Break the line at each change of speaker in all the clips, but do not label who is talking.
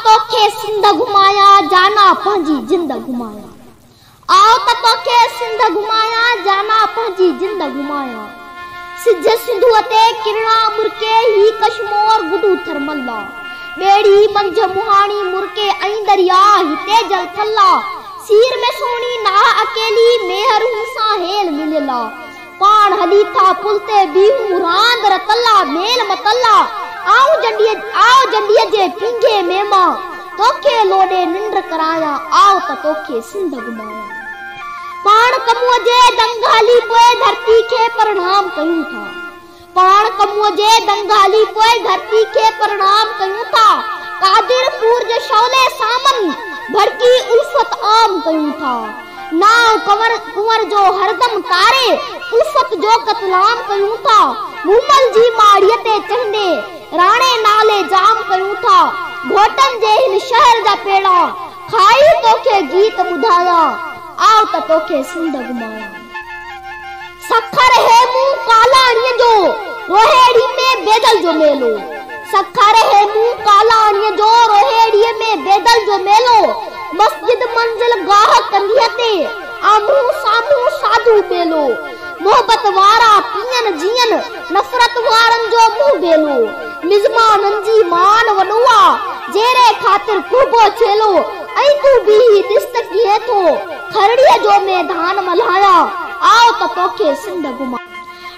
तोखे सिंध घुमाया जाना पंहिंजी जिंद घुमाया। आओ त तोखे सिंध घुमाया जाना पंहिंजी जिंद घुमाया। सिज सिंधु ते किरणा मुरके ही कश्मोर गुडू थरमल्ला। बेड़ी मंझ मुहाणी मुरके ऐं दरिया हिते जल थल्ला। सीर में सोनी ना अकेली मेहर हुसा हेल मिलला। पान हली था पुलते बीहू रांद रतल्ला मेल मतल्ला। आओ जंडिय जे पिंगे मेमा तोखे लोडे निंड कराया। आओ त तोखे सिंध घुमाया। पान कमुअ जे दंगाली पोए धरती के प्रणाम कयूं था। पान कमुअ जे दंगाली पोए धरती के प्रणाम कयूं था। कादिरपुर जे शौले सामन भड़की उल्फत आम कयूं था। नाव कुंवर जो हरदम तारे उल्फत जो कतलाम कयूं था। मूमल जी माड़ीअ ते चढ़ंदे राणे नाले जाम कयूं था। घोटन जे हिन शहर जा पेड़ा खाई तोखे गीत ॿुधाया। आओ त तोखे सिंध घुमाया। सखर है मुंह कालाणीअ जो रोहेड़ी में बेदल जो मेलो। सखर है मुंह कालाणीअ जो रोहेड़ी में बेदल जो मेलो। मस्जिद मंजिल गाह कंदीअ ते आमू सामू साधु बेलो। मोहब्बत वारा पियन जियन नफरत वारन जो मुंह बेलो। मिजमानन जी मान वडुआ जेरे खातिर कुबो चेलो। ऐं तू भी दिस्त किए थो खरड़ीअ जो मैदान मल्हाया। आओ त तोखे सिंध घुमा।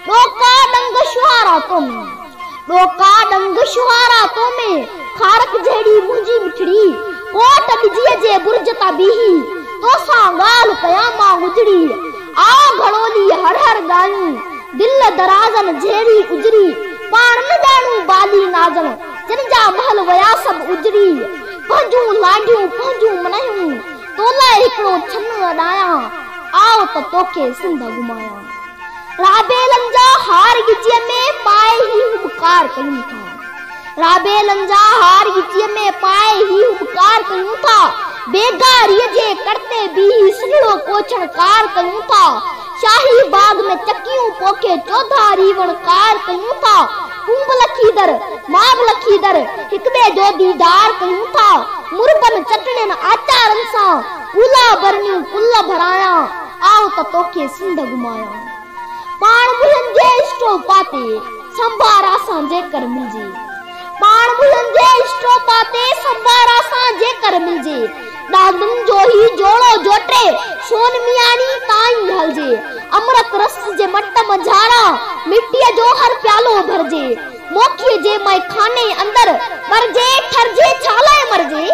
डोका डंग शुहारा तो में डोका डंग शुहारा तो में खारक जहिड़ी मुंहिंजी मिठड़ी। कोट बिजीअ जे बुर्ज ता बीही तोसां ॻाल्हि कयां मां गुजरी। आओ घणोली हर हर ॻायूं दिल दराजन जहिड़ी उजरी। पाण न ॼाणूं बाली नाज़न जिन जा महल वया सभु उजरी। पंहिंजूं लांडियूं पंहिंजूं मनायूं तोला हिकिड़ो छन अॾाया। आओ त तोखे सिंध घुमाया। राबेलन जा हार गिचीअ में पाए ही उपकार कयूं था। राबेलन जा हार गिचीअ में पाए ही उपकार कयूं था। बेगारीअ जे करते भी सुहिणो कोछण कार कयूं था। शाही बाग में चकियूं पोखे चौधारी वणकार कयूं था। तूं बि लखीदर मां बि लखीदर हिक ॿिए जो दीदार कयूं था। मुरबन चटणिन आचारन सां कूला भरनियूं कुल भराया। आओ त तोखे सिंध घुमाया। पाण मुल्हनि जे स्टोपा ते संभारा सां जेकर मिलजे। पाण मुल्हनि जे स्टोपा ते संभारा सां जेकर मिलजे। ॾांदुनि जो ही जोड़ो जोटे सोन मियानी ताईं हलजे। अमृत रस जे मट मझारा मिट्टीअ जो हर प्यालो भरजे। मोखीअ जे मैखाने अंदर मरजे ठरजे छालाए मरजे।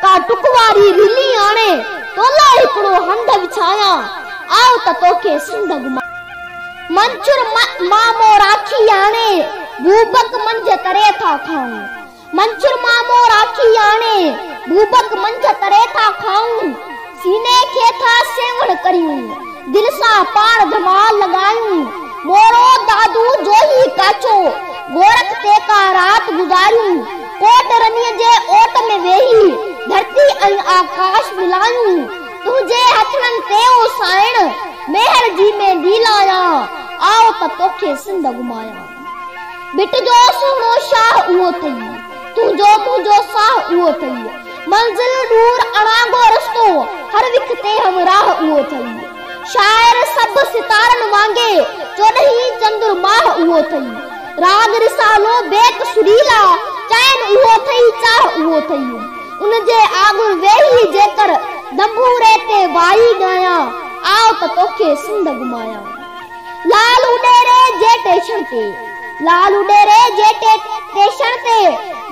का टुकवारी रिली आणे तोला हिकिड़ो हंध विछाया। आओ त तोखे सिंध घुमा। मंचुर मामो राखी आणे भूबक मंझ तरे था खाऊं। मंचुर मामो राखी आणे भूबक मंझ तरे था खाऊं। सीने के था सेवण करियूं दिल सां पाण धमाल लगायूं। मोरो दादू जो ही काचो गोरख ते का रात गुजारियूं। कोट रनीअ जे ओट में वेही धरती ऐं आकाश मिलायूं। तुंहिंजे हथनि ते ओ साइण मेहर जी में दीलाया। आओ त तोखे सिंध घुमाया। बिट जो सुहिणो शाह उहो थई तुंहिंजो साह उहो थई। मंजिल दूर अणागो रस्तो हर विख ते हमराह उहो थई। शायर सभु सितारन वांगे चोॾहीं चंद्रमाह उहो थई। राग रिसालो बेक सुरीला चैन उहो थई चाह उहो थई। उन जे आग वेही जेकर दंबूरे ते वाई ॻाया। आओ त तोखे सिंध घुमाया। लाल उडेरे जे टेशन ते लाल उडेरे जे टेशन ते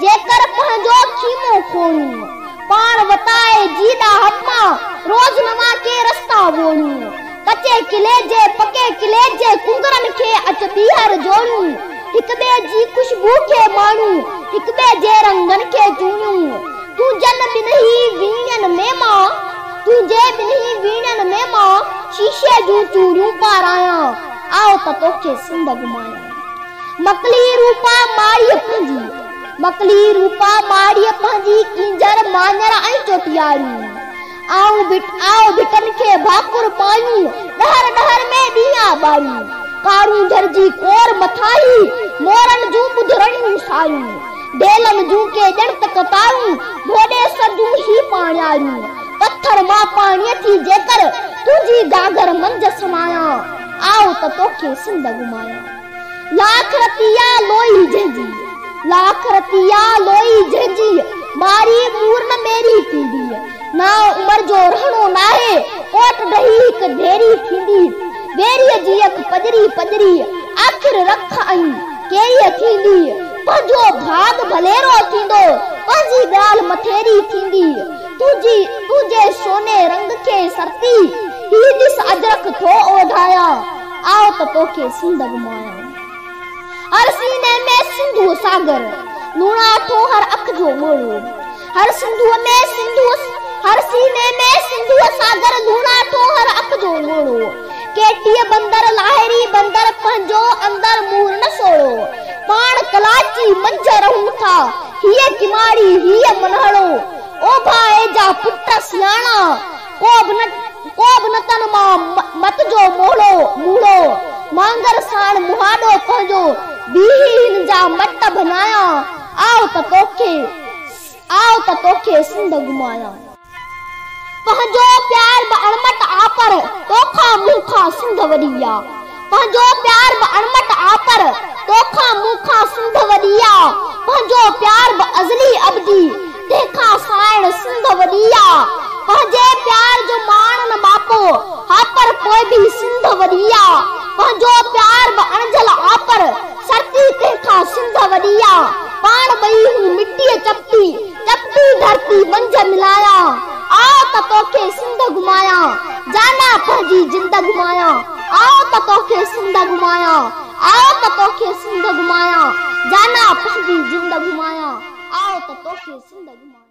जेकर पंहिंजो खीमो खोलूं। पाण वताए जीदा हथमा रोज नवा के रस्ता वोड़ूं। कचे किले जे पके किले जे कुंगरन के अच बीहर जोड़ूं। हिक ॿिए जी खुशबू के माण्हू हिक ॿिए जे रंगन के चूड़ूं। तूं जन ॿिन्ही वीणन में मां तुंहिंजे ॿिन्ही वीणन में मां शीशे जूं चूड़ियूं पारायां। आओ त तोखे सिंध घुमाया। मकली रूपा माड़ीअ पंहिंजी कींजर मांजर ऐं चोटियारियूं। आओ भिटन के भाकुर पायूं डहर डहर में दिया बारियूं। कारू झरजी कोर मथाई मोरन जूं बुधरणियूं सायूं। डेलन जूं के जण तक तारूं पाण्यारू पत्थर मां पाणी थी जेकर तुझी गागर मंझ समाया आओ त तोखे सिंध घुमाया लाख रतिया लोई जंहिंजी लाख रतिया लोई जंहिंजी मारी पूर्ण मेरी थींदी ना उमर जो रहणो नाहे कोट ॾही हिक ढेरी थींदी वेरीअ जी अख पजरी पजरी आखिर रख आई केईअ थींदी पंहिंजो भाग भलेरो थींदो पंहिंजी ॻाल्हि मथेरी थींदी तुझे सोने रंग खे सरती ही ॾिस अजरक थो ओढ़ाया आओ त तोखे सिंध घुमाया हर सीने में सिंधु सागर लूणा ठो हर अख जो मोड़ो हर सिंधु में सिंधु हर सीने में सिंधु सागर लूणा ठो हर अख जो मोड़ो केटीअ बंदर लाहिरी बंदर पंहिंजो अंदर मूर न सोड़ो पाण कलाची मंझ रहूं था हीअ किमाड़ी हीअ मनहड़ो ओ भाए जा पुट सियाणा को बि न तन मां मत जो मोड़ो मूड़ो मांगर साण मुहाडो पंहिंजो बीही हिन जा मट बनाया आओ त तोखे सिंध घुमाया पंहिंजो प्यार बि अणमट आपर तोखां मूंखां सिंध वॾी आ पंहिंजो प्यार बि अणमट आपर तोखां मूंखां सिंध वॾी आ पंहिंजो प्यार बि अज़ली अबदी तंहिंखां साइण सिंध वॾी आ पंहिंजे प्यार जो मान न बापो हा पर पोइ बि सिंध वॾी आ पंहिंजो प्यार बि अणजल आपर सरती तंहिंखां सिंध वॾी आ पाण ॿई हूं मिटीअ चपटी धरती मंझ मिलाया आओ त तोखे सिंध घुमाया जाना पंहिंजी जिंद घुमाया आओ त तोखे सिंध घुमाया आओ त तोखे सिंध घुमाया जाना पंहिंजी जिंद घुमाया आओ त तोखे सिंध घुमाया।